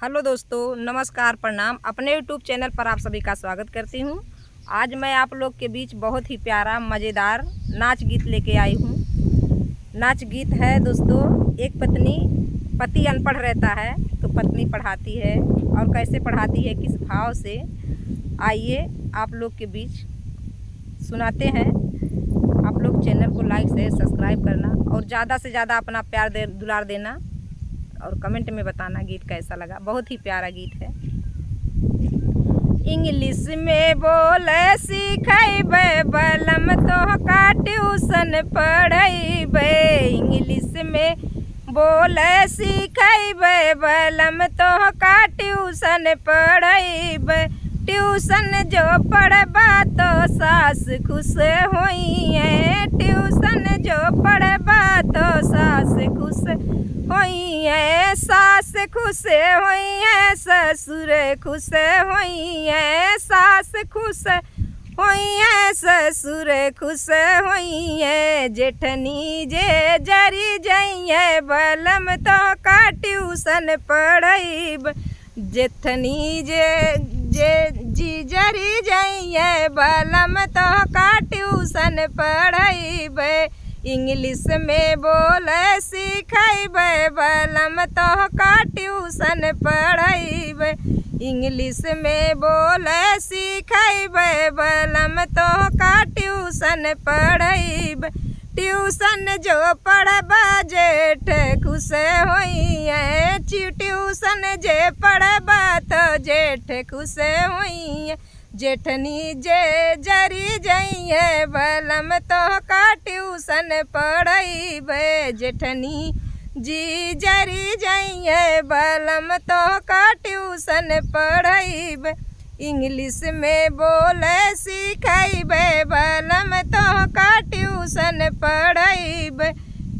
Hello दोस्तों, नमस्कार, प्रणाम। अपने यूट्यूब चैनल पर आप सभी का स्वागत करती हूँ। आज मैं आप लोग के बीच बहुत ही प्यारा मज़ेदार नाच गीत लेके आई हूँ। नाच गीत है दोस्तों, एक पत्नी, पति अनपढ़ रहता है तो पत्नी पढ़ाती है, और कैसे पढ़ाती है, किस भाव से, आइए आप लोग के बीच सुनाते हैं। आप लोग चैनल को लाइक शेयर सब्सक्राइब करना और ज़्यादा से ज़्यादा अपना प्यार दुलार देना और कमेंट में बताना गीत कैसा लगा। बहुत ही प्यारा गीत है। इंग्लिश में बोले सीखैबे बलम तोहका ट्यूशन पढ़ैबे। इंग्लिश में बोले सीखैबे बलम तोहका ट्यूशन पढ़ैबे। ट्यूशन जो पढ़बा तो सास खुश होई है। ट्यूशन जो पढ़बा तो सास खुश होई है। सास खुश होई है, ससुर खुश होई है। सास खुश होई है, ससुर खुश होई है। जेठनी जे जरी जइए बलम तो का ट्यूशन पढ़ैब। जेठनी जे जी जरी जइए बलम तो का ट्यूशन पढ़ैब। इंग्लिश में बोले सीखैबे बलम तोहका ट्यूशन पढ़ैबे। इंग्लिश में बोले सीखैबे बलम तोहका ट्यूशन पढ़ैबे। ट्यूशन जो पढ़बा जेठ खुश होई है। ट्यूशन जे पढ़बा तो जेठ खुश होई है। जेठनी जे जरी जइए बलम तोहका ट्यूशन पढ़ैबे। जेठनी जी जरी जइए बलम तोहका ट्यूशन पढ़ैबे। इंग्लिश में बोले सीखैबे बलम तोहका ट्यूशन पढ़ैबे।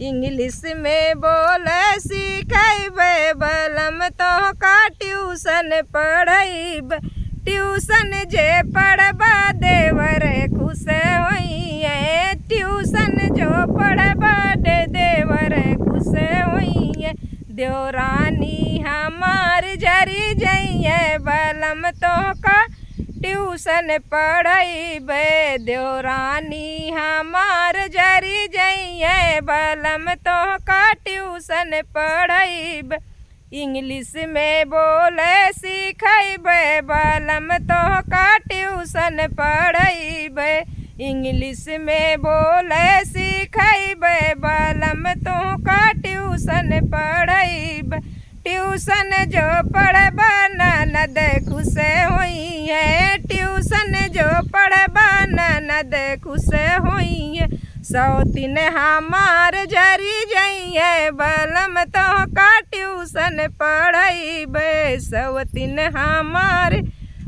इंग्लिश में बोले सीखैबे बलम तोहका ट्यूशन पढ़ैबे। ट्यूशन जे पढ़बा देवर खुश होई है। ट्यूशन जो पढ़बा देवर खुश होई है। देवरानी हमार जरी जइए बलम तोहका ट्यूशन पढ़ैबे। देवरानी हमार जरी जइए बलम तोहका ट्यूशन पढ़ैबे। इंग्लिश में बोले सीखैबे बलम तोहका ट्यूशन पढ़ैबे। इंग्लिश में बोले सीखैबे बलम तोहका ट्यूशन पढ़ैबे। ट्यूशन जो पढ़बा ननद खुश होई है। ट्यूशन जो पढ़बा ननद खुश होई है। सौतीन हमार जरी जइए बलम तोहका ट्यूशन पढ़ैबे। सौतीन हमार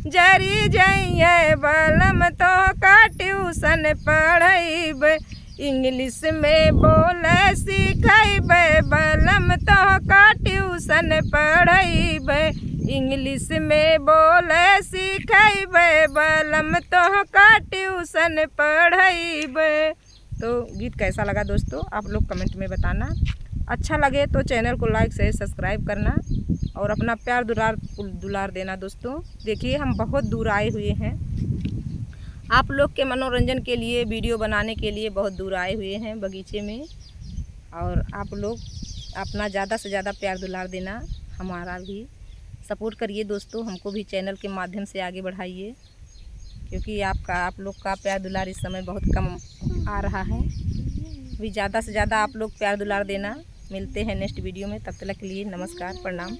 जरी जइए बलम तोहका ट्यूशन पढ़ैबे। इंग्लिश में बोले सीखैबे बलम तोहका ट्यूशन पढ़ैबे। इंग्लिश में बोले सीखैबे बलम तोहका ट्यूशन पढ़ैबे। तो गीत कैसा लगा दोस्तों, आप लोग कमेंट में बताना। अच्छा लगे तो चैनल को लाइक शेयर सब्सक्राइब करना और अपना प्यार दुलार देना दोस्तों। देखिए, हम बहुत दूर आए हुए हैं, आप लोग के मनोरंजन के लिए, वीडियो बनाने के लिए बहुत दूर आए हुए हैं बगीचे में। और आप लोग अपना ज़्यादा से ज़्यादा प्यार दुलार देना, हमारा भी सपोर्ट करिए दोस्तों। हमको भी चैनल के माध्यम से आगे बढ़ाइए, क्योंकि आप लोग का प्यार दुलार इस समय बहुत कम आ रहा है। भी ज़्यादा से ज़्यादा आप लोग प्यार दुलार देना। मिलते हैं नेक्स्ट वीडियो में, तब तक के लिए नमस्कार, प्रणाम।